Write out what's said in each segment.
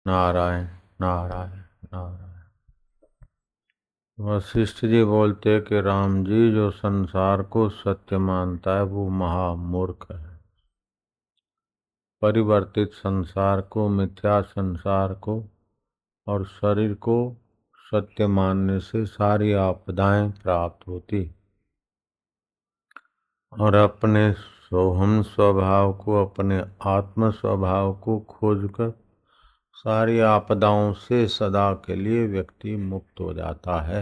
नारायण नारायण नारायण। वशिष्ठ जी बोलते कि राम जी, जो संसार को सत्य मानता है वो महामूर्ख है। परिवर्तित संसार को, मिथ्या संसार को और शरीर को सत्य मानने से सारी आपदाएं प्राप्त होती और अपने सोहम स्वभाव को, अपने आत्म स्वभाव को खोजकर सारी आपदाओं से सदा के लिए व्यक्ति मुक्त हो जाता है।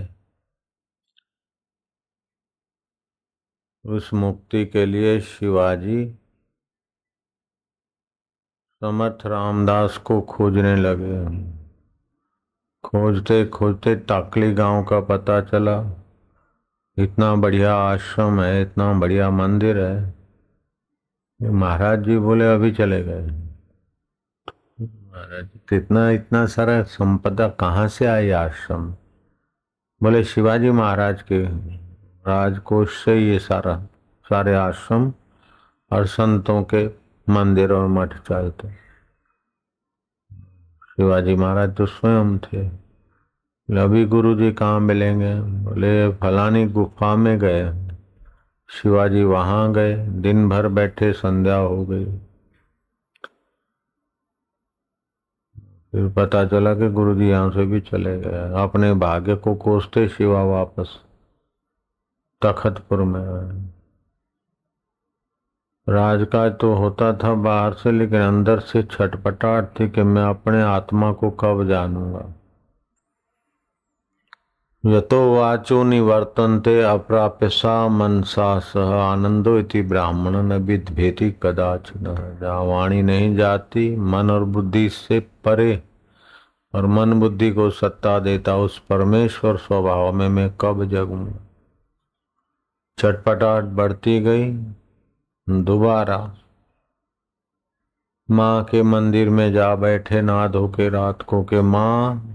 उस मुक्ति के लिए शिवाजी समर्थ रामदास को खोजने लगे। खोजते खोजते टाकली गांव का पता चला। इतना बढ़िया आश्रम है, इतना बढ़िया मंदिर है। महाराज जी बोले अभी चले गए। महाराज जी, इतना इतना सारा संपदा कहाँ से आई आश्रम? बोले शिवाजी महाराज के राजकोष से ये सारे आश्रम और संतों के मंदिर और मठ चलते। शिवाजी महाराज तो स्वयं थे। अभी गुरु जी कहाँ मिलेंगे? बोले फलानी गुफा में गए। शिवाजी वहां गए, दिन भर बैठे, संध्या हो गई। फिर पता चला कि गुरु जी यहाँ से भी चले गए। अपने भाग्य को कोसते शिवा वापस तखतपुर में आए। राजकाज तो होता था बाहर से, लेकिन अंदर से छटपटाहट थी कि मैं अपने आत्मा को कब जानूंगा। यतो वाचो निवर्तन्ते अप्राप्य सा मनसा सह आनंदो इति ब्राह्मण न विद्भेति कदाचन। जहाँ वाणी नहीं जाती, मन और बुद्धि से परे, और मन बुद्धि को सत्ता देता उस परमेश्वर स्वभाव में मैं कब जगूंगा। छटपटाहट बढ़ती गई। दोबारा माँ के मंदिर में जा बैठे, नहा धो के रात को के माँ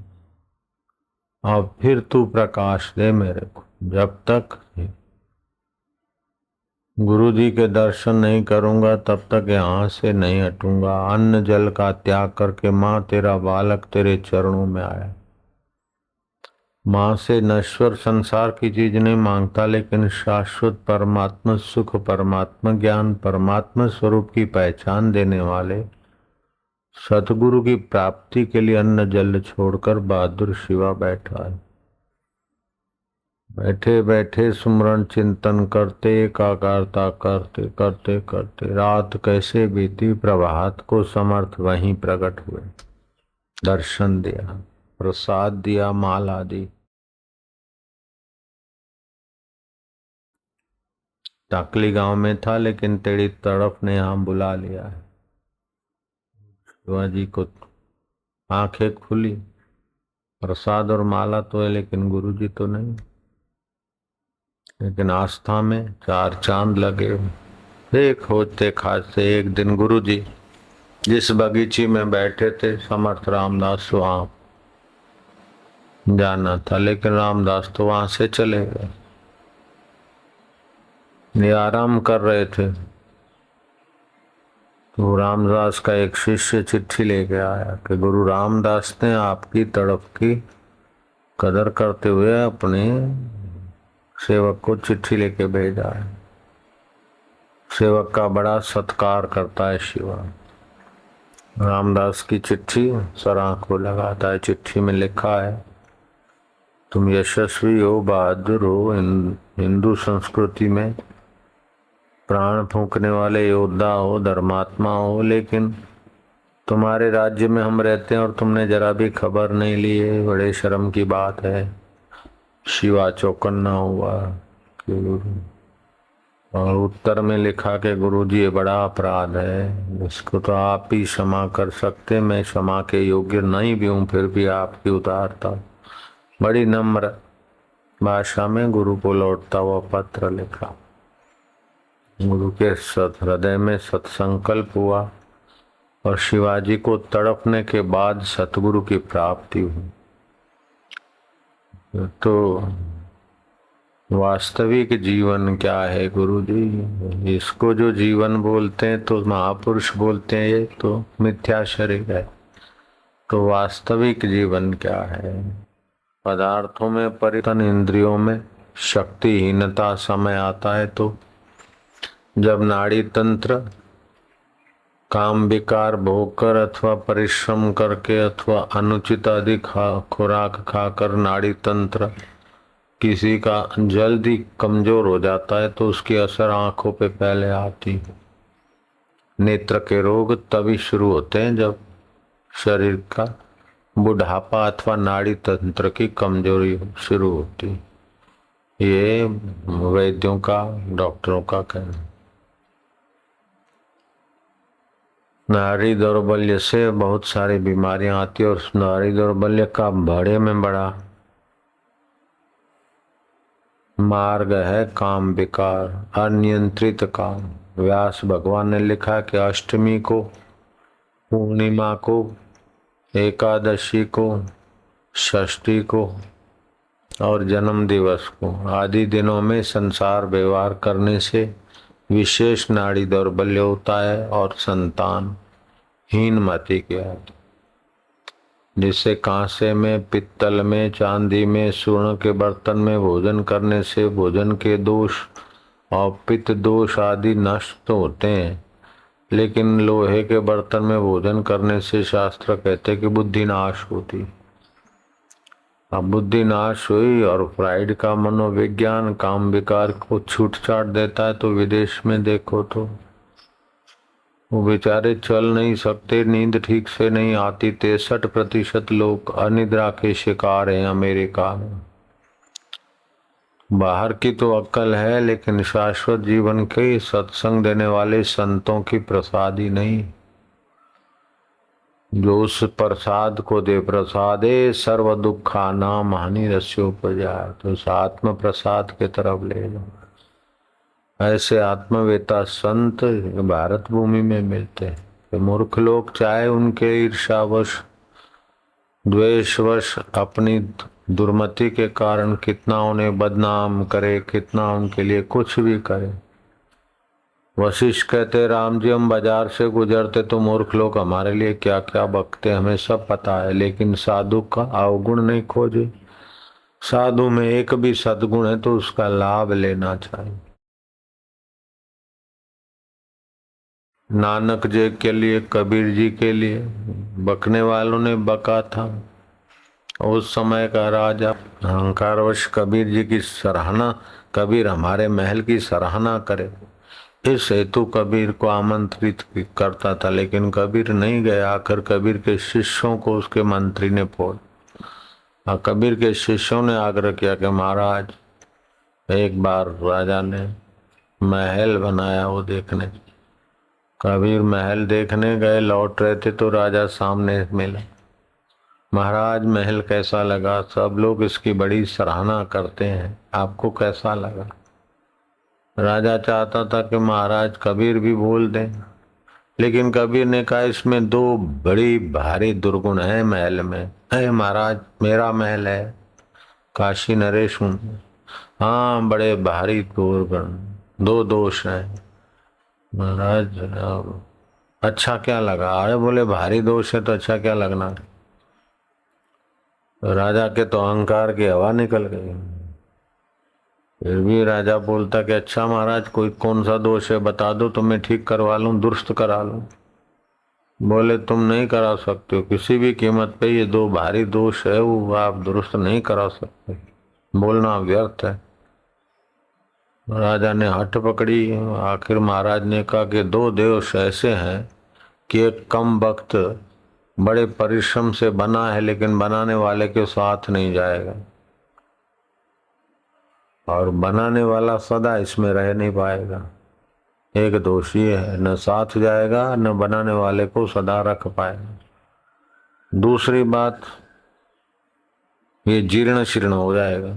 अब फिर तू प्रकाश दे मेरे को। जब तक गुरु जी के दर्शन नहीं करूंगा तब तक यहाँ से नहीं हटूंगा। अन्न जल का त्याग करके माँ तेरा बालक तेरे चरणों में आया। माँ से नश्वर संसार की चीज नहीं मांगता, लेकिन शाश्वत परमात्मा सुख, परमात्मा ज्ञान, परमात्मा स्वरूप की पहचान देने वाले सतगुरु की प्राप्ति के लिए अन्न जल छोड़कर बहादुर शिवा बैठा है। बैठे बैठे सुमरण चिंतन करते, एकाग्रता करते करते करते रात कैसे बीती। प्रभात को समर्थ वहीं प्रकट हुए, दर्शन दिया, प्रसाद दिया, माला दी। टाकली गांव में था, लेकिन तेरी तड़फ ने यहाँ बुला लिया है। शिवाजी को आंखें खुली। प्रसाद और माला तो है, लेकिन गुरु जी तो नहीं। लेकिन आस्था में चार चांद लगे। एक खोजते खाते एक दिन गुरु जी जिस बगीची में बैठे थे, समर्थ रामदास वहां जाना था, लेकिन रामदास तो वहां से चले गए। ये आराम कर रहे थे तो रामदास का एक शिष्य चिट्ठी लेके आया कि गुरु रामदास ने आपकी तड़प की कदर करते हुए अपने सेवक को चिट्ठी लेके भेजा है। सेवक का बड़ा सत्कार करता है शिवा। रामदास की चिट्ठी सर आंख को लगाता है। चिट्ठी में लिखा है, तुम यशस्वी हो, बहादुर हो, हिंदू संस्कृति में प्राण फूंकने वाले योद्धा हो, धर्मात्मा हो, लेकिन तुम्हारे राज्य में हम रहते हैं और तुमने जरा भी खबर नहीं ली है। बड़े शर्म की बात है। शिवा चौकन्ना हुआ कि और उत्तर में लिखा कि गुरु जी ये बड़ा अपराध है, इसको तो आप ही क्षमा कर सकते, मैं क्षमा के योग्य नहीं भी हूँ, फिर भी आपकी उदारता। बड़ी नम्र भाषा में गुरु को लौटता हुआ पत्र लिखा। गुरु के हृदय में सत्संकल्प हुआ और शिवाजी को तड़पने के बाद सतगुरु की प्राप्ति हुई। तो वास्तविक जीवन क्या है गुरु जी? इसको जो जीवन बोलते हैं तो महापुरुष बोलते हैं, ये तो मिथ्या शरीर है। तो वास्तविक जीवन क्या है? पदार्थों में परिवर्तन, इंद्रियों में शक्तिहीनता समय आता है तो जब नाड़ी तंत्र काम विकार भोग कर अथवा परिश्रम करके अथवा अनुचित अधिक खुराक खाकर नाड़ी तंत्र किसी का जल्दी कमजोर हो जाता है तो उसकी असर आंखों पे पहले आती। नेत्र के रोग तभी शुरू होते हैं जब शरीर का बुढ़ापा अथवा नाड़ी तंत्र की कमजोरी शुरू होती। ये वैद्यों का, डॉक्टरों का कहना। नाड़ी दौर्बल्य से बहुत सारी बीमारियां आती है और नाड़ी दौर्बल्य का बड़े में बड़ा मार्ग है काम विकार, अनियंत्रित काम। व्यास भगवान ने लिखा कि अष्टमी को, पूर्णिमा को, एकादशी को, षष्ठी को और जन्म दिवस को आदि दिनों में संसार व्यवहार करने से विशेष नाड़ी दौर्बल्य होता है और संतान हीन मति की आती, जिससे कांसे में, पित्तल में, चांदी में, स्वर्ण के बर्तन में भोजन करने से भोजन के दोष और पित्त दोष आदि नष्ट होते हैं, लेकिन लोहे के बर्तन में भोजन करने से शास्त्र कहते हैं कि बुद्धि नाश होती। अब बुद्धि नाश हुई और फ्राइड का मनोविज्ञान काम विकार को छूट छाट देता है तो विदेश में देखो तो वो बेचारे चल नहीं सकते, नींद ठीक से नहीं आती। 63% लोग अनिद्रा के शिकार हैं अमेरिका में। बाहर की तो अक्ल है लेकिन शाश्वत जीवन के सत्संग देने वाले संतों की प्रसादी नहीं। जो उस प्रसाद को दे, प्रसादे सर्व दुखा नाम हानि रस्योपजाय, तो उस आत्म प्रसाद के तरफ ले लो। ऐसे आत्मवेता संत भारत भूमि में मिलते हैं। मूर्ख लोग चाहे उनके ईर्ष्यावश, द्वेषवश अपनी दुर्मति के कारण कितना उन्हें बदनाम करे, कितना उनके लिए कुछ भी करे। वशिष्ठ कहते, राम जी हम बाजार से गुजरते तो मूर्ख लोग हमारे लिए क्या क्या बकते हमें सब पता है, लेकिन साधु का अवगुण नहीं खोजे। साधु में एक भी सद्गुण है तो उसका लाभ लेना चाहिए। नानक जी के लिए, कबीर जी के लिए बकने वालों ने बका था। उस समय का राजा अहंकारवश कबीर जी की सराहना, कबीर हमारे महल की सराहना करे, इस हेतु कबीर को आमंत्रित करता था, लेकिन कबीर नहीं गया। आखिर कबीर के शिष्यों को उसके मंत्री ने फोड़। कबीर के शिष्यों ने आग्रह किया कि महाराज, एक बार राजा ने महल बनाया वो देखने। कबीर महल देखने गए, लौट रहे थे तो राजा सामने मिला। महाराज महल कैसा लगा? सब लोग इसकी बड़ी सराहना करते हैं, आपको कैसा लगा? राजा चाहता था कि महाराज कबीर भी बोल दें, लेकिन कबीर ने कहा इसमें दो बड़ी भारी दुर्गुण है महल में। है महाराज, मेरा महल है, काशी नरेश हूँ। हाँ, बड़े भारी दुर्गुण, दो दोष हैं महाराज। अच्छा क्या लगा? अरे बोले भारी दोष है तो अच्छा क्या लगना। राजा के तो अहंकार की हवा निकल गई। फिर भी राजा बोलता कि अच्छा महाराज, कोई कौन सा दोष है बता दो तो मैं ठीक करवा लूं, दुरुस्त करा लूं। बोले तुम नहीं करा सकते हो, किसी भी कीमत पे ये दो भारी दोष है वो आप दुरुस्त नहीं करा सकते, बोलना व्यर्थ है। राजा ने हठ पकड़ी। आखिर महाराज ने कहा कि दो दोष ऐसे हैं कि एक कम वक्त बड़े परिश्रम से बना है लेकिन बनाने वाले के साथ नहीं जाएगा, और बनाने वाला सदा इसमें रह नहीं पाएगा। एक दोष ये है, न साथ जाएगा न बनाने वाले को सदा रख पाएगा। दूसरी बात, ये जीर्ण शीर्ण हो जाएगा।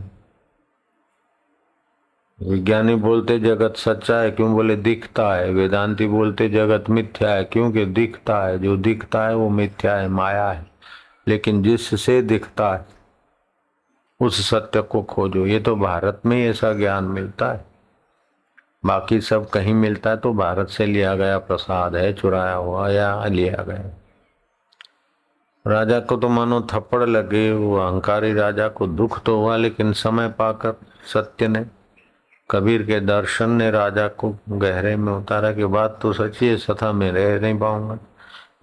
विज्ञानी बोलते जगत सच्चा है, क्यों? बोले दिखता है। वेदांती बोलते जगत मिथ्या है, क्योंकि दिखता है। जो दिखता है वो मिथ्या है, माया है, लेकिन जिससे दिखता है उस सत्य को खोजो। ये तो भारत में ही ऐसा ज्ञान मिलता है, बाकी सब कहीं मिलता है तो भारत से लिया गया प्रसाद है, चुराया हुआ या लिया गया। राजा को तो मानो थप्पड़ लगे, वो अहंकारी राजा को दुख तो हुआ, लेकिन समय पाकर सत्य ने, कबीर के दर्शन ने राजा को गहरे में उतारा कि बात तो सच्ची है, सथा में रह नहीं पाऊंगा,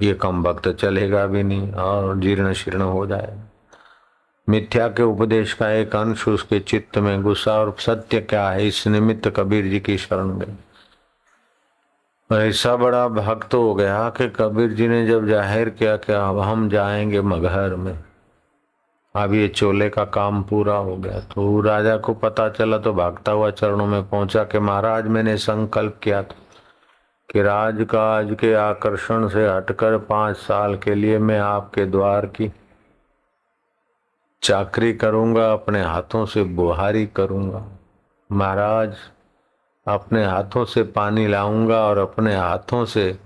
ये कम वक्त चलेगा भी नहीं और जीर्ण शीर्ण हो जाएगा। मिथ्या के उपदेश का एक अंश उसके चित्त में घुसा और सत्य क्या है इस निमित्त कबीर जी की शरण गए। ऐसा बड़ा भक्त हो गया कि कबीर जी ने जब जाहिर किया कि अब हम जाएंगे मगहर में, अब ये चोले का काम पूरा हो गया, तो राजा को पता चला तो भागता हुआ चरणों में पहुंचा कि महाराज मैंने संकल्प किया था कि राजकाज के आकर्षण से हटकर 5 साल के लिए मैं आपके द्वार की चाकरी करूंगा, अपने हाथों से बुहारी करूंगा। महाराज अपने हाथों से पानी लाऊंगा और अपने हाथों से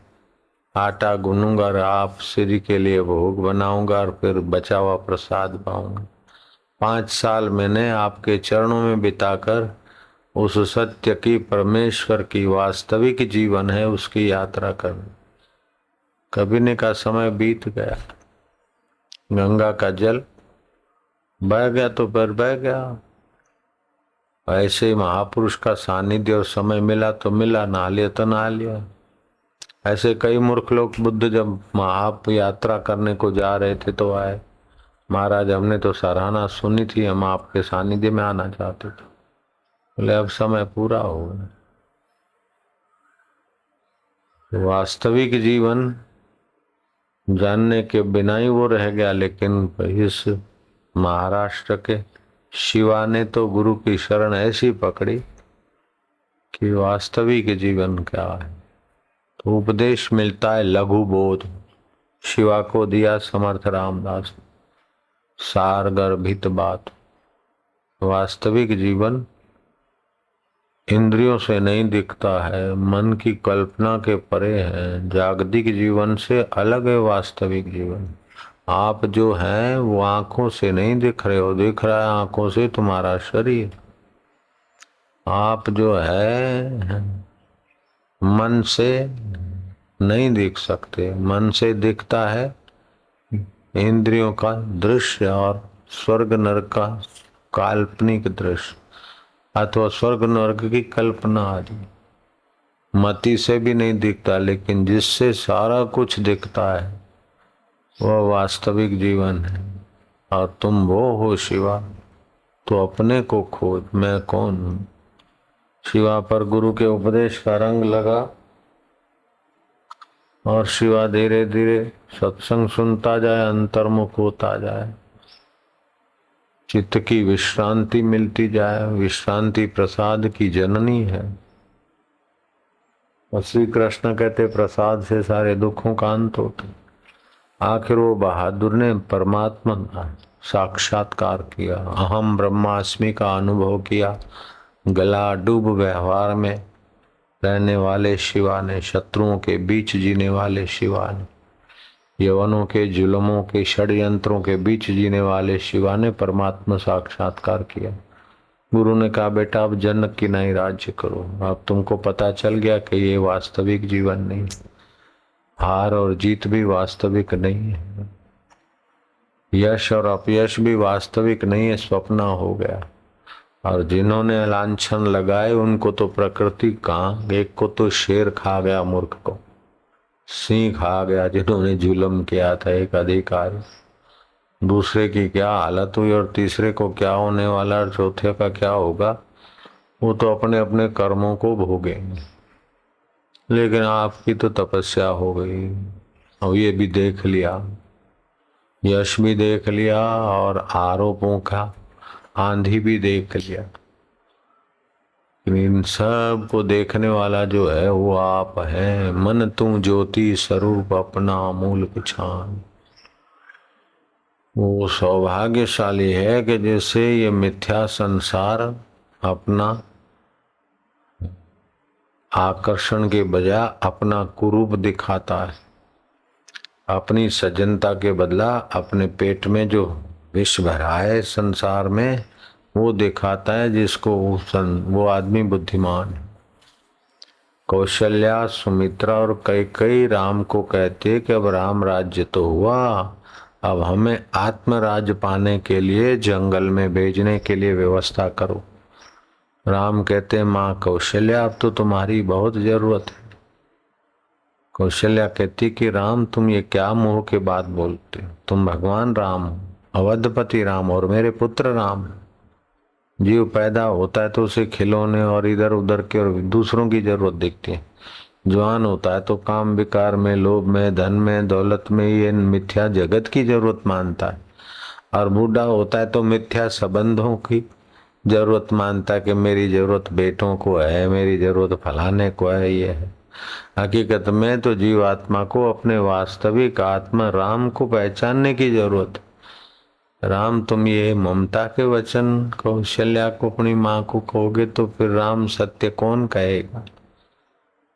आटा गूंथूंगा और आप श्री के लिए भोग बनाऊंगा और फिर बचा हुआ प्रसाद पाऊंगा। 5 साल मैंने आपके चरणों में बिताकर उस सत्य की, परमेश्वर की वास्तविक जीवन है उसकी यात्रा करनी। कबीर ने का समय बीत गया, गंगा का जल बह गया तो फिर बह गया। ऐसे महापुरुष का सानिध्य और समय मिला तो मिला, नहा लिया तो नहा लिया। ऐसे कई मूर्ख लोग बुद्ध जब महाप यात्रा करने को जा रहे थे तो आए, महाराज हमने तो सराहना सुनी थी, हम आपके सानिध्य में आना चाहते थे। बोले अब समय पूरा हो गया। वास्तविक जीवन जानने के बिना ही वो रह गया, लेकिन इस महाराष्ट्र के शिवा ने तो गुरु की शरण ऐसी पकड़ी कि वास्तविक जीवन क्या है। तो उपदेश मिलता है लघु बोध, शिवा को दिया समर्थ रामदास, सार गर्भित बात। वास्तविक जीवन इंद्रियों से नहीं दिखता है, मन की कल्पना के परे है, जागतिक जीवन से अलग है वास्तविक जीवन। आप जो हैं वो आंखों से नहीं दिख रहे हो, दिख रहा है आंखों से तुम्हारा शरीर। आप जो है मन से नहीं दिख सकते, मन से दिखता है इंद्रियों का दृश्य और स्वर्ग नरक का काल्पनिक दृश्य अथवा स्वर्ग नरक की कल्पना आदि। मति से भी नहीं दिखता, लेकिन जिससे सारा कुछ दिखता है वह वास्तविक जीवन है। और तुम वो हो शिवा, तो अपने को खोज, मैं कौन हूं। शिवा पर गुरु के उपदेश का रंग लगा और शिवा धीरे धीरे सत्संग सुनता जाए, अंतर्मुख होता जाए, चित्त की विश्रांति मिलती जाए। विश्रांति प्रसाद की जननी है। और श्री कृष्ण कहते प्रसाद से सारे दुखों का अंत होता। आखिर वो बहादुर ने परमात्मा का साक्षात्कार किया, अहम ब्रह्मास्मि का अनुभव किया। गला डूब व्यवहार में रहने वाले शिवा ने, शत्रुओं के बीच जीने वाले शिवा ने, यवनों के जुल्मों के षड्यंत्रों के बीच जीने वाले शिवा ने परमात्मा साक्षात्कार किया। गुरु ने कहा बेटा अब जनक की नहीं राज्य करो, अब तुमको पता चल गया कि ये वास्तविक जीवन नहीं, हार और जीत भी वास्तविक नहीं है, यश और अपयश भी वास्तविक नहीं है, स्वप्न हो गया। और जिन्होंने लांछन लगाए उनको तो प्रकृति कहाँ, एक को तो शेर खा गया, मूर्ख को सिंह खा गया जिन्होंने जुल्म किया था एक अधिकारी, दूसरे की क्या हालत हुई और तीसरे को क्या होने वाला और चौथे का क्या होगा, वो तो अपने अपने कर्मों को भोगेंगे। लेकिन आपकी तो तपस्या हो गई और ये भी देख लिया, यश भी देख लिया और आरोपों का आंधी भी देख लिया। इन सब को देखने वाला जो है वो आप है। मन तू ज्योति स्वरूप अपना मूल पहचान। वो सौभाग्यशाली है कि जैसे ये मिथ्या संसार अपना आकर्षण के बजाय अपना कुरूप दिखाता है, अपनी सज्जनता के बदला अपने पेट में जो विष भरा है संसार में वो दिखाता है, जिसको वो आदमी बुद्धिमान है। कौशल्या, सुमित्रा और कैकेयी राम को कहते कि अब राम राज्य तो हुआ, अब हमें आत्मराज पाने के लिए जंगल में भेजने के लिए व्यवस्था करो। राम कहते हैं, माँ कौशल्या, अब तो तुम्हारी बहुत जरूरत है। कौशल्या कहती कि राम तुम ये क्या मुंह की बात बोलते हो, तुम भगवान राम हो, अवधपति राम और मेरे पुत्र राम। जीव पैदा होता है तो उसे खिलौने और इधर उधर के और दूसरों की जरूरत दिखती है। जवान होता है तो काम विकार में, लोभ में, धन में, दौलत में, ये मिथ्या जगत की जरूरत मानता है। और बूढ़ा होता है तो मिथ्या संबंधों की जरूरत मानता है कि मेरी जरूरत बेटों को है, मेरी जरूरत फलाने को है। ये है हकीकत में तो जीवात्मा को अपने वास्तविक आत्मा राम को पहचानने की जरूरत है। राम तुम ये ममता के वचन कौशल्या को अपनी माँ को कहोगे तो फिर राम सत्य कौन कहेगा।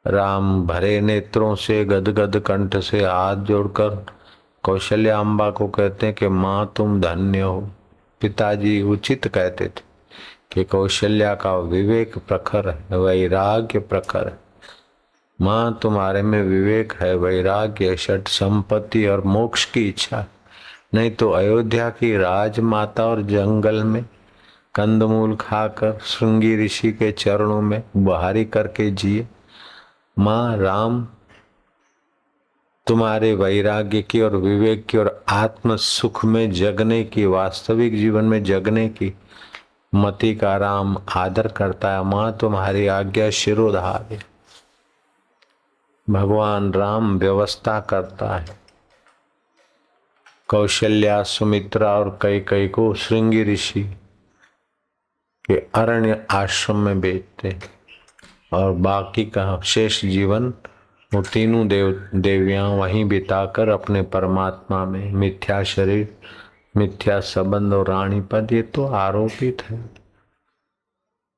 राम भरे नेत्रों से गदगद कंठ से हाथ जोड़कर कौशल्या अम्बा को कहते हैं कि माँ तुम धन्य हो। पिताजी उचित कहते थे कि कौशल्या का विवेक प्रखर है, वैराग्य प्रखर है। माँ तुम्हारे में विवेक है, वैराग्य, षट संपत्ति और मोक्ष की इच्छा। नहीं तो अयोध्या की राजमाता और जंगल में कंदमूल खाकर श्रृंगी ऋषि के चरणों में बुहारी करके जिए। माँ राम तुम्हारे वैराग्य की और विवेक की और आत्म सुख में जगने की, वास्तविक जीवन में जगने की मति का राम आदर करता है। माँ तुम्हारी आज्ञा शिरोधार है। भगवान राम व्यवस्था करता है। कौशल्या, सुमित्रा और कई को श्रृंगी ऋषि के अरण्य आश्रम में भेजते और बाकी का शेष जीवन वो तीनों देवियां वहीं बिताकर अपने परमात्मा में, मिथ्या शरीर, मिथ्या संबंध और रानी पद, ये तो आरोपित है।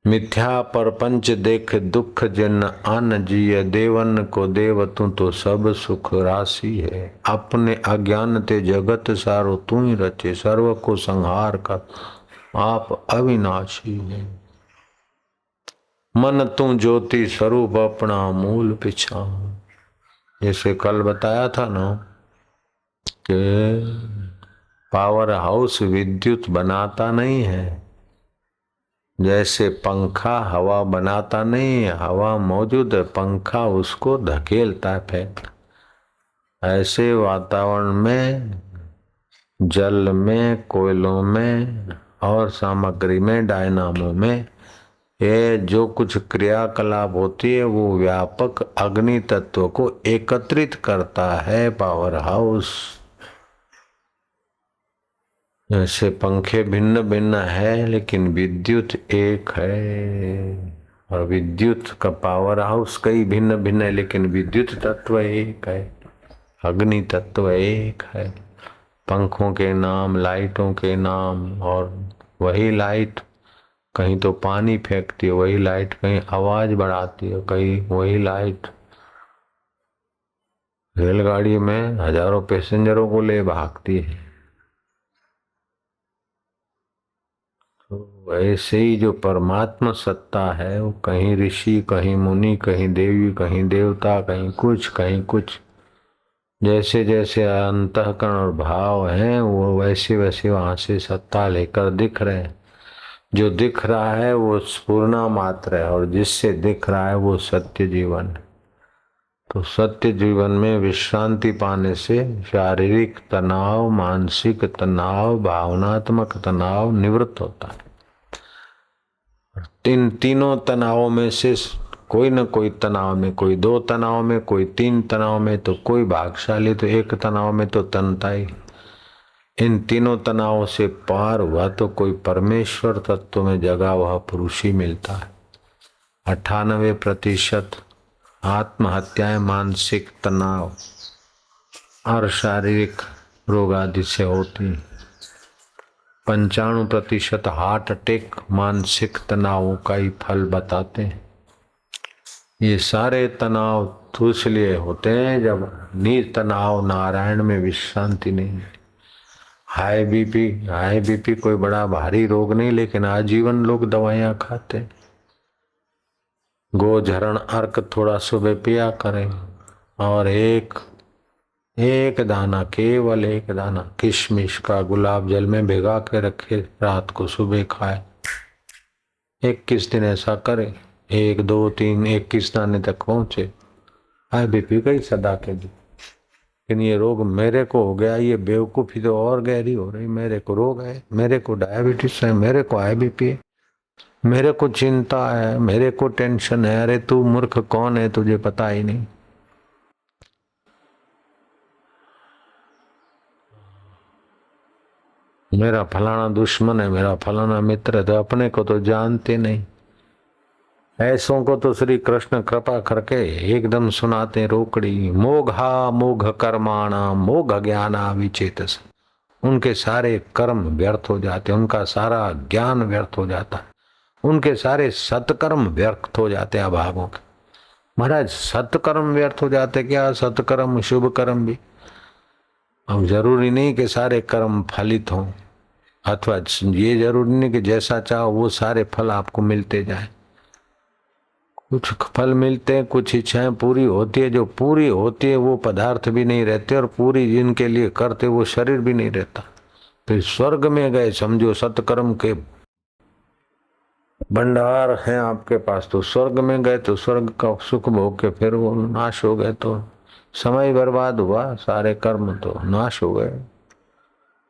मिथ्या परपंच देख दुख जिन आन जिय, देवन को देव तू तो सब सुख राशि है। अपने अज्ञान ते जगत सारो तू ही रचे, सर्व को संहार कर आप अविनाशी है। मन तू ज्योति स्वरूप अपना मूल पिछान। जैसे कल बताया था ना कि पावर हाउस विद्युत बनाता नहीं है, जैसे पंखा हवा बनाता नहीं है, हवा मौजूद है, पंखा उसको धकेलता है फेंक। ऐसे वातावरण में, जल में, कोयलों में और सामग्री में, डायनामो में, ये जो कुछ क्रियाकलाप होती है वो व्यापक अग्नि तत्व को एकत्रित करता है पावर हाउस। जैसे पंखे भिन्न भिन्न है लेकिन विद्युत एक है, और विद्युत का पावर हाउस कई भिन्न भिन्न है लेकिन विद्युत तत्व एक है, अग्नि तत्व एक है। पंखों के नाम, लाइटों के नाम, और वही लाइट कहीं तो पानी फेंकती है, वही लाइट कहीं आवाज बढ़ाती है, कहीं वही लाइट रेलगाड़ी में हजारों पैसेंजरों को ले भागती है। तो वैसे ही जो परमात्मा सत्ता है वो कहीं ऋषि, कहीं मुनि, कहीं देवी, कहीं देवता, कहीं कुछ, जैसे जैसे अंतःकरण और भाव हैं वो वैसे वैसे वहां से सत्ता लेकर दिख रहे हैं। जो दिख रहा है वो स्फुरना मात्र है और जिससे दिख रहा है वो सत्य जीवन है। तो सत्य जीवन में विश्रांति पाने से शारीरिक तनाव, मानसिक तनाव, भावनात्मक तनाव निवृत्त होता है। तीनों तनावों में से कोई न कोई तनाव में, कोई 2 तनाव में, कोई 3 तनाव में, तो कोई भाग्यशाली तो 1 तनाव में तो तनता ही। इन तीनों तनावों से पार हुआ तो कोई परमेश्वर तत्व में जगा हुआ पुरुष ही मिलता है। 98% आत्महत्याएं मानसिक तनाव और शारीरिक रोग आदि से होती। 95% हार्ट अटैक मानसिक तनावों का ही फल बताते हैं। ये सारे तनाव तो इसलिए होते हैं जब नितनाव नारायण में विश्रांति नहीं। हाई बीपी कोई बड़ा भारी रोग नहीं, लेकिन आजीवन लोग दवाइयां खाते। गोझरण अर्क थोड़ा सुबह पिया करें और एक एक दाना, केवल एक दाना किशमिश का गुलाब जल में भिगा के रखे, रात को सुबह खाए। 21 दिन ऐसा करे, 1 2 3 21 दाने तक पहुंचे। हाय बीपी गई सदा के लिए। लेकिन ये रोग मेरे को हो गया, ये बेवकूफी तो और गहरी हो रही। मेरे को रोग है, मेरे को डायबिटीज है, मेरे को हाई बीपी है, मेरे को चिंता है, मेरे को टेंशन है। अरे तू मूर्ख कौन है, तुझे पता ही नहीं। मेरा फलाना दुश्मन है, मेरा फलाना मित्र है, तो अपने को तो जानते नहीं। ऐसों को तो श्री कृष्ण कृपा करके एकदम सुनाते रोकड़ी। मोघा मोघ कर्माणा मोघ ज्ञाना विचेतस। उनके सारे कर्म व्यर्थ हो जाते, उनका सारा ज्ञान व्यर्थ हो जाता, उनके सारे सत्कर्म व्यर्थ हो जाते अभागों के। महाराज सत्कर्म व्यर्थ हो जाते क्या? सत्कर्म शुभ कर्म भी। अब जरूरी नहीं कि सारे कर्म फलित हों, अथवा ये जरूरी नहीं कि जैसा चाहो वो सारे फल आपको मिलते जाए। कुछ फल मिलते हैं, कुछ इच्छाएं पूरी होती है। जो पूरी होती है वो पदार्थ भी नहीं रहते, और पूरी जिनके लिए करते वो शरीर भी नहीं रहता। फिर स्वर्ग में गए समझो, सत्कर्म के भंडार हैं आपके पास, तो स्वर्ग में गए तो स्वर्ग का सुख भोग के फिर वो नाश हो गए तो समय बर्बाद हुआ, सारे कर्म तो नाश हो गए।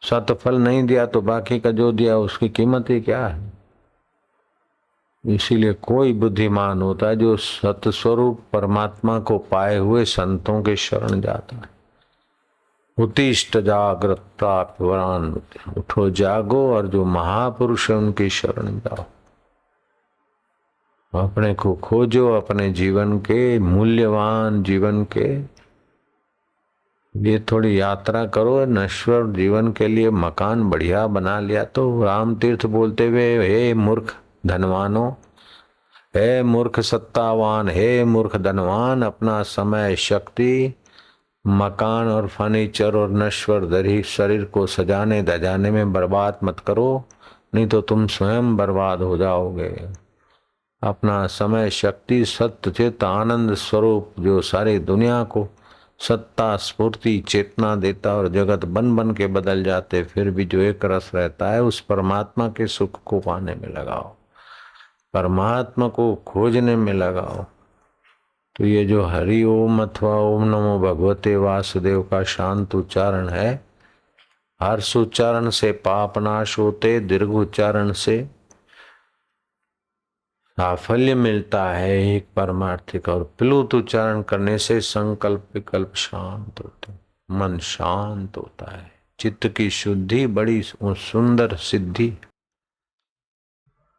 सतफल नहीं दिया तो बाकी का जो दिया उसकी कीमत ही क्या है। इसीलिए कोई बुद्धिमान होता है जो सतस्वरूप परमात्मा को पाए हुए संतों के शरण जाता है। उत्तिष्ठ जागृत प्राप्त वरान, उठो जागो और जो महापुरुष है उनकी शरण जाओ। अपने को खोजो, अपने जीवन के मूल्यवान जीवन के लिए थोड़ी यात्रा करो। नश्वर जीवन के लिए मकान बढ़िया बना लिया तो राम तीर्थ बोलते हुए, हे मूर्ख धनवानों, हे मूर्ख सत्तावान, हे मूर्ख धनवान, अपना समय शक्ति मकान और फर्नीचर और नश्वर दरी शरीर को सजाने दजाने में बर्बाद मत करो, नहीं तो तुम स्वयं बर्बाद हो जाओगे। अपना समय शक्ति सत्य चित आनंद स्वरूप जो सारी दुनिया को सत्ता स्फूर्ति चेतना देता और जगत बन बन के बदल जाते, फिर भी जो एक रस रहता है, उस परमात्मा के सुख को पाने में लगाओ, परमात्मा को खोजने में लगाओ। तो ये जो हरि ओम अथवा ओम नमो भगवते वासुदेव का शांत उच्चारण है, हर्ष उच्चारण से पाप नाश होते, दीर्घ उच्चारण से साफल्य मिलता है एक परमार्थिक, और प्लुत उच्चारण करने से संकल्प विकल्प शांत होते, मन शांत होता है, चित्त की शुद्धि बड़ी सुंदर सिद्धि।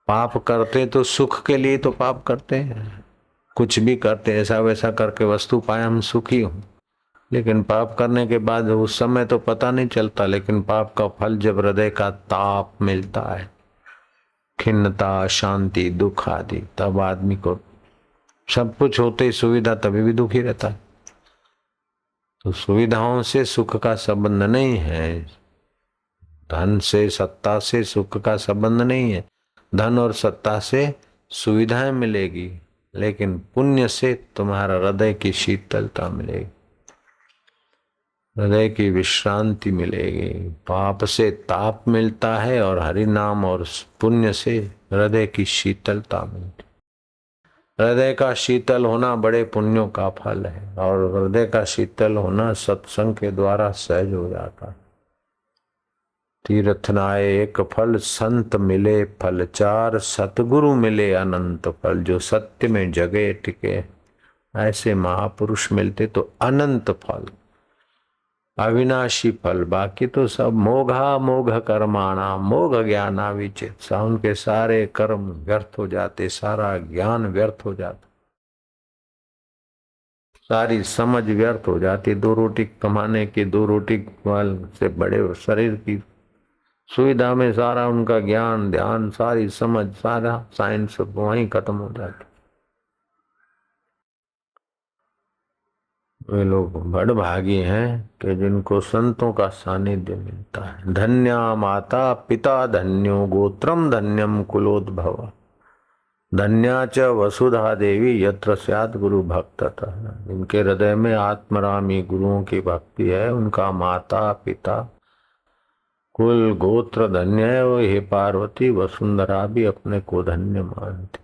पाप करते तो सुख के लिए तो पाप करते हैं, कुछ भी करते ऐसा वैसा करके वस्तु पाए हम सुखी हों, लेकिन पाप करने के बाद उस समय तो पता नहीं चलता, लेकिन पाप का फल जब हृदय का ताप मिलता है, खिन्नता शांति दुख आदि, तब आदमी को सब कुछ होते सुविधा तभी भी दुखी रहता है। तो सुविधाओं से सुख का संबंध नहीं है, धन से सत्ता से सुख का संबंध नहीं है। धन और सत्ता से सुविधाएं मिलेगी, लेकिन पुण्य से तुम्हारा हृदय की शीतलता मिलेगी, हृदय की विश्रांति मिलेगी। पाप से ताप मिलता है और हरि नाम और पुण्य से हृदय की शीतलता मिलती। हृदय का शीतल होना बड़े पुण्यों का फल है, और हृदय का शीतल होना सत्संग के द्वारा सहज हो जाता है। तीर्थ नाए एक फल, संत मिले फल चार, सतगुरु मिले अनंत फल। जो सत्य में जगे टिके ऐसे महापुरुष मिलते तो अनंत फल, अविनाशी फल। बाकी तो सब मोघा मोघ कर्माणा मोघ ज्ञाना विचित, उनके सारे कर्म व्यर्थ हो जाते, सारा ज्ञान व्यर्थ हो जाता, सारी समझ व्यर्थ हो जाती। 2 रोटी कमाने की, 2 रोटी वाल से बड़े शरीर की सुविधा में सारा उनका ज्ञान ध्यान सारी समझ सारा साइंस वहीं खत्म हो जाती। वे लोग बड़भागी हैं कि जिनको संतों का सानिध्य मिलता है। धन्या माता पिता धन्यो गोत्रम धन्यम कुलोद्भव, धन्या च वसुधा देवी यत्र स्यात् गुरु भक्ततः। इनके हृदय में आत्मरामी गुरुओं की भक्ति है, उनका माता पिता कुल गोत्र धन्य है। वो हे पार्वती वसुंधरा भी अपने को धन्य मानती।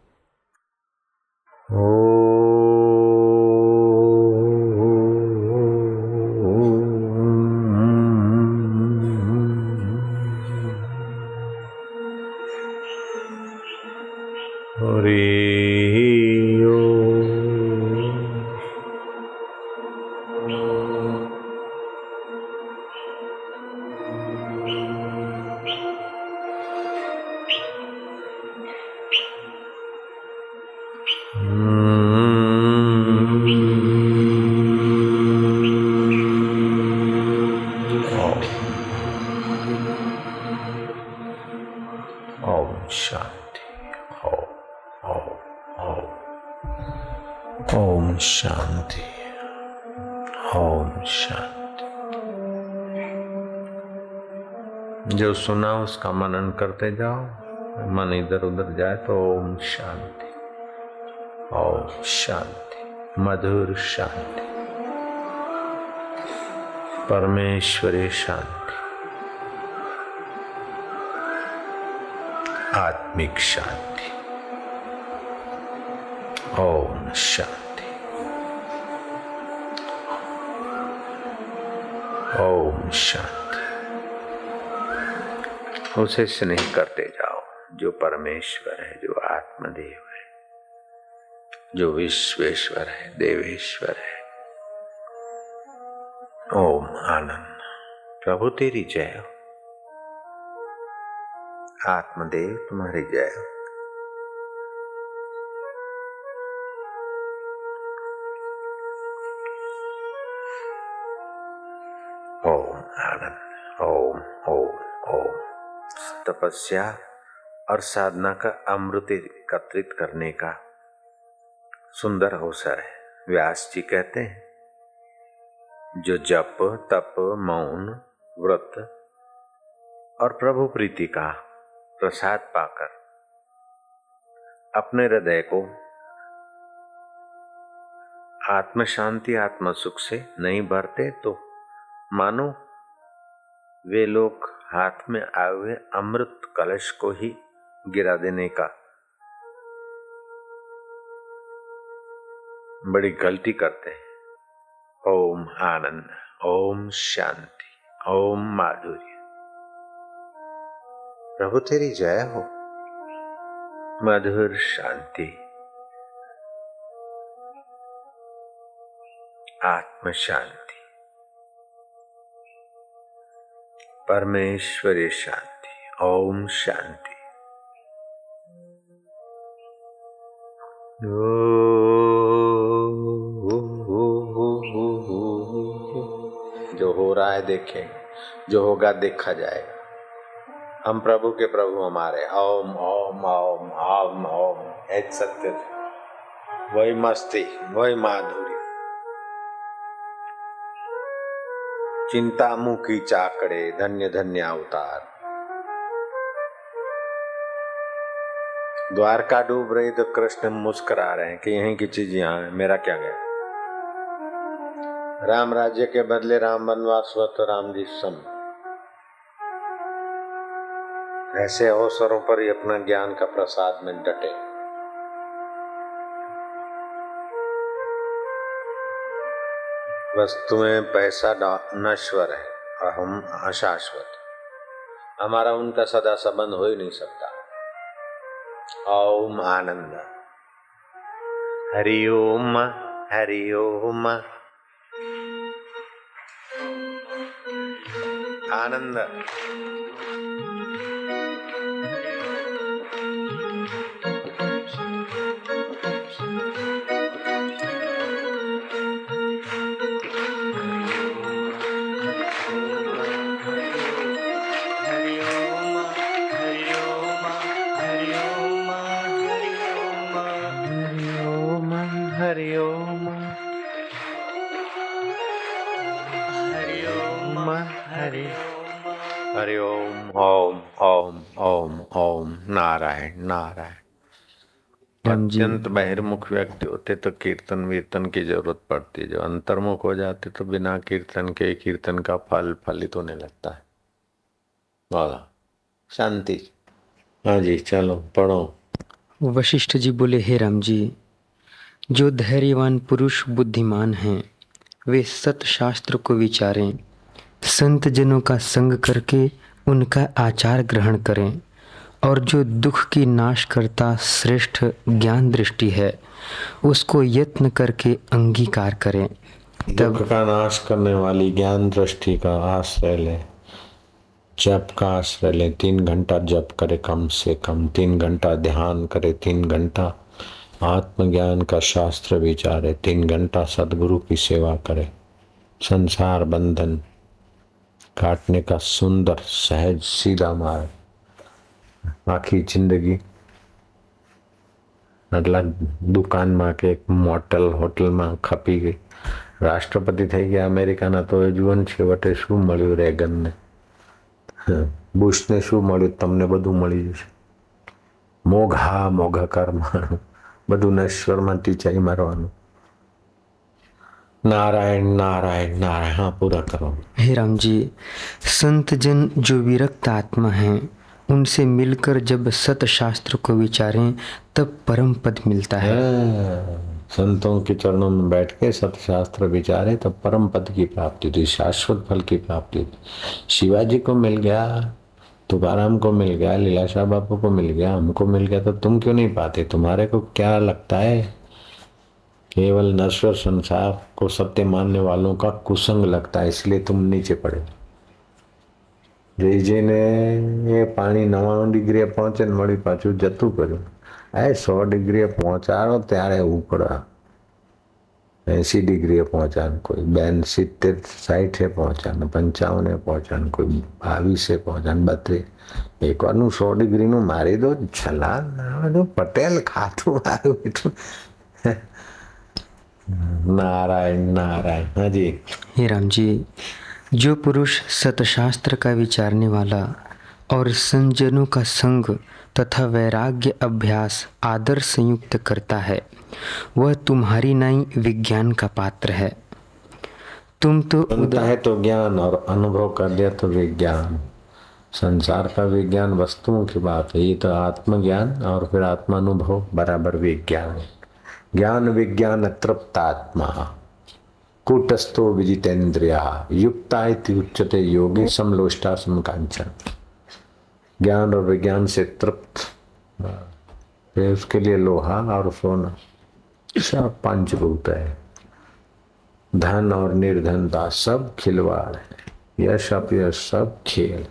ओम शांति। ओम शांति। जो सुना उसका मनन करते जाओ, मन इधर उधर जाए तो ओम शांति, ओम शांति, मधुर शांति, परमेश्वरी शांति, आत्मिक शांति। ओम शांति, ओम शांति। उसे स्नेह करते जाओ जो परमेश्वर है, जो आत्मदेव है, जो विश्वेश्वर है, देवेश्वर है। ओम आनंद। प्रभु तेरी जय हो, आत्मदेव तुम्हारी जय हो। ओम आनंद। ओम ओम ओम। तपस्या और साधना का अमृत एकत्रित करने का सुंदर अवसर है। व्यास जी कहते हैं, जो जप तप मौन व्रत और प्रभु प्रीति का प्रसाद पाकर अपने हृदय को आत्म शांति आत्म सुख से नहीं भरते, तो मानो वे लोग हाथ में आए हुए अमृत कलश को ही गिरा देने का बड़ी गलती करते हैं। ओम आनंद, ओम शांति, ओम माधुर्य। प्रभु तेरी जय हो, मधुर शांति, आत्म शांति, परमेश्वरी शांति। ओम शांति। जो हो रहा है देखें, जो होगा देखा जाएगा। हम प्रभु के प्रभु हमारे। ओम ओम ओम ओम ओम। एक सत्य, वही मस्ती, वही माधुर्य। चिंता मुखी चाकड़े, धन्य धन्य अवतार। द्वारका डूब रही तो कृष्ण मुस्कुरा रहे हैं कि यहीं की चीज यहाँ है, मेरा क्या गया। राम राज्य के बदले राम वनवास हुआ तो राम जी सम। ऐसे अवसरों पर ही अपना ज्ञान का प्रसाद में डटे। वस्तुएं पैसा नश्वर है और हम अशाश्वत। हमारा उनका सदा संबंध हो ही नहीं सकता। ओम आनंद। हरि ओम, हरि ओम। आनंद। हरि ओम, हरि ओम, हरि हरि ओम। ओम ओम ओम ओम। नारायण नारायण। राम जी। अत्यंत बहिर्मुख व्यक्ति होते तो कीर्तन वीर्तन की जरूरत पड़ती है। जो अंतर्मुख हो जाते तो बिना कीर्तन के कीर्तन का फल फलित होने लगता है। बोला शांति। हाँ जी चलो पढ़ो। वशिष्ठ जी बोले, हे राम जी, जो धैर्यवान पुरुष बुद्धिमान हैं वे सत शास्त्र को विचारें, संत जनों का संग करके उनका आचार ग्रहण करें, और जो दुख की नाश करता श्रेष्ठ ज्ञान दृष्टि है उसको यत्न करके अंगीकार करें। दुख का नाश करने वाली ज्ञान दृष्टि का आश्रय ले, जप का आश्रय ले। 3 घंटा जप करे, कम से कम 3 घंटा ध्यान करे, 3 घंटा आत्मज्ञान का शास्त्र विचारे, 3 घंटा सदगुरु की सेवा करे। संसार बंधन काटने का सुंदर सहज सीधा मार्ग। आखी जिंदगी दुकान में के मोटल होटल में खपी गई। राष्ट्रपति थी गया अमेरिका ना तो जीवन छेवटे शू मळ्યું रेगन ने, बुश ने शू मळ्યું तमने बधु मळी जशे। मोघा मोघा कर्म बधु नश्वर में टीचाई मारवानुं। नारायण नारायण नारायण। हाँ पूरा करो। हे राम जी, संत जन जो विरक्त आत्मा हैं उनसे मिलकर जब सत शास्त्र को विचारें तब परम पद मिलता है। संतों के चरणों में बैठ के सतशास्त्र विचारे तब परम पद की प्राप्ति होती, शाश्वत फल की प्राप्ति होती। शिवाजी को मिल गया, तुकाराम को मिल गया, लीलाशाह बापू को मिल गया, हमको मिल गया, तो तुम क्यों नहीं पाते? तुम्हारे को क्या लगता है? केवल नश्वर संसार को सत्य मानने वालों का कुसंग लगता है, इसलिए तुम नीचे पड़े। जयजीने ये पानी 99 डिग्री पहुंचे मળી પાછું જતું કર્યું। 100 डिग्री पहुंचाड़ो त्यारे ऊपर 80 डिग्री पहुंचान, कोई 72 60 पहुंचान, 55 पहुंचान, कोई 22 पहुंचान, 32। एक बार 100 डिग्री नु मारी दो छलांग पटेल खातू मारू बेटू। नारायण नारायण। हाँ जी। हे राम जी, जो पुरुष सतशास्त्र का विचारने वाला और संजनों का संग तथा वैराग्य अभ्यास आदर संयुक्त करता है वह तुम्हारी नई विज्ञान का पात्र है। तुम तो सुनता है तो ज्ञान और अनुभव कर लिया तो विज्ञान। संसार का विज्ञान वस्तुओं की बात है, ये तो आत्मज्ञान और फिर आत्मानुभव बराबर विज्ञान। ज्ञान विज्ञान तृप्तात्मा कूटस्थो विजितेन्द्रिया युक्ता इति उच्यते योगी समलोष्टा समकांचन। ज्ञान और विज्ञान से तृप्त, फिर उसके लिए लोहा और सोना सब पंचभूत है। धन और निर्धनता सब खिलवाड़ है, यश अपयश सब खेल।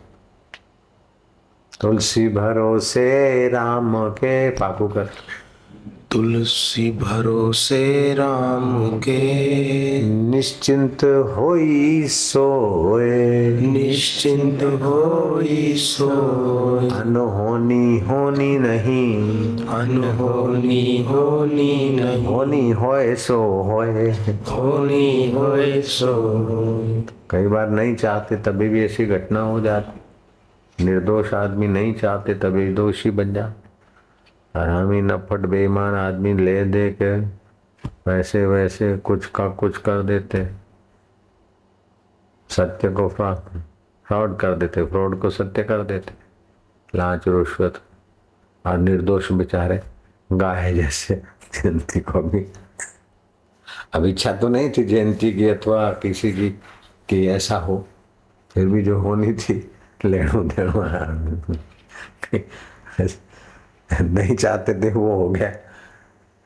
तुलसी भरोसे राम के पापू कर, तुलसी भरोसे राम के निश्चिंत होई सोए, निश्चिंत होई सोए। अनहोनी होनी नहीं, अनहोनी होनी नहीं, होनी होए सो होए, होनी होए सो। कई बार नहीं चाहते तभी भी ऐसी घटना हो जाती। निर्दोष आदमी नहीं चाहते तभी दोषी बन जाते। हरामी नफट बेईमान आदमी ले दे के वैसे वैसे कुछ का कुछ कर देते, सत्य को फ्रॉड कर देते, फ्रॉड को सत्य कर देते, लांच रुश्वत। और निर्दोष बेचारे गाय जैसे। जयंती को भी अब इच्छा तो नहीं थी जयंती की अथवा किसी की कि ऐसा हो, फिर भी जो होनी थी लेणो देणो नहीं चाहते थे वो हो गया।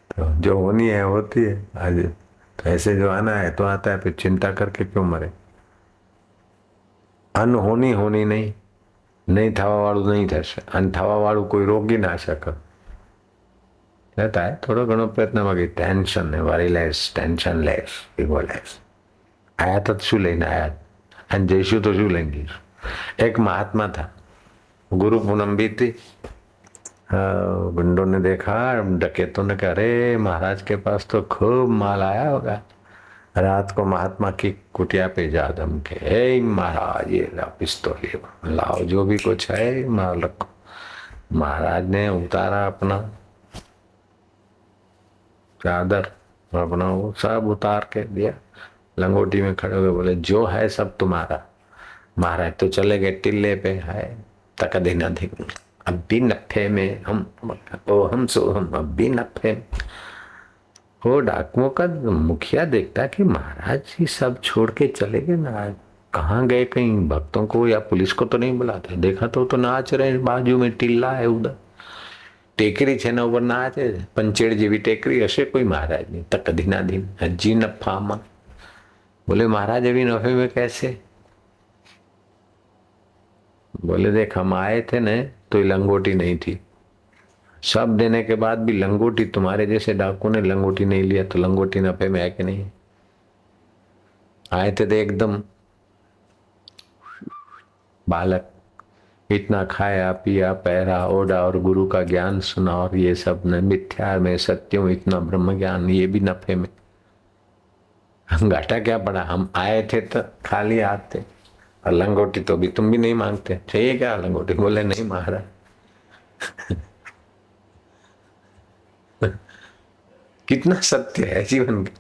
तो जो होनी है होती है आज। तो ऐसे जो आना है तो आता है, फिर चिंता करके क्यों मरे। अनहोनी होनी नहीं, नहीं थवा वाळू नहीं थशे, अन थवा वाळू कोई रोगी ना શકે। रहता है थोड़ो घणो प्रयत्न बाकी टेंशन है वारी less, tension less, ego less. आया तो शू लઈને आया અને જઈશું તો શું લઈને જઈશું। एक महात्मा था, गुरु पूनम भी थी। गुंडों ने देखा, डकैतों ने कहा अरे महाराज के पास तो खूब माल आया होगा। रात को महात्मा की कुटिया पे जा दम के, हे महाराज ये ला पिस्तौल, ये लाओ जो भी कुछ है माल रखो। महाराज ने उतारा अपना चादर अपना वो सब उतार के दिया, लंगोटी में खड़े हुए बोले जो है सब तुम्हारा। महाराज तो चले गए टिल्ले पे, है तक दिन अधिक अब भी नफे में हम, ओ हम सो हम अब भी नफे में। वो डाकुओं का मुखिया देखता कि महाराज जी सब छोड़ के चले गए ना, कहाँ गए, कहीं भक्तों को या पुलिस को तो नहीं बुलाते। देखा तो नाच रहे, बाजू में टिल्ला है, उधर टेकरी छे ना ऊपर नाचे, पंचेड़ जेवी टेकरी हशे कोई महाराज नहीं। तक धीनाधीन हजी नफा में। बोले महाराज अभी नफे में कैसे? बोले देख हम आए थे न तो ये लंगोटी नहीं थी, सब देने के बाद भी लंगोटी, तुम्हारे जैसे डाकू ने लंगोटी नहीं लिया तो लंगोटी नफे में है कि नहीं? आए थे तो एकदम बालक, इतना खाया पिया पहरा ओढ़ा और गुरु का ज्ञान सुना, और ये सब न मिथ्या में सत्यम इतना ब्रह्म ज्ञान, ये भी नफे में। हम घाटा क्या पड़ा? हम आए थे तो खाली हाथ थे, और लंगोटी तो भी तुम भी नहीं मांगते, चाहिए क्या लंगोटी? बोले नहीं महाराज। कितना सत्य है जीवन का।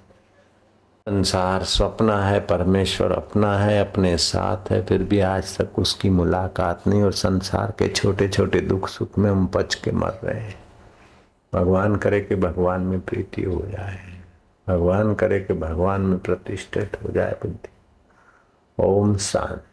संसार स्वप्न है, परमेश्वर अपना है, अपने साथ है, फिर भी आज तक उसकी मुलाकात नहीं, और संसार के छोटे छोटे दुख सुख में हम पच के मर रहे हैं। भगवान करे कि भगवान में प्रीति हो जाए, भगवान करे कि भगवान में प्रतिष्ठित हो जाए बुद्धि। ओम शांति।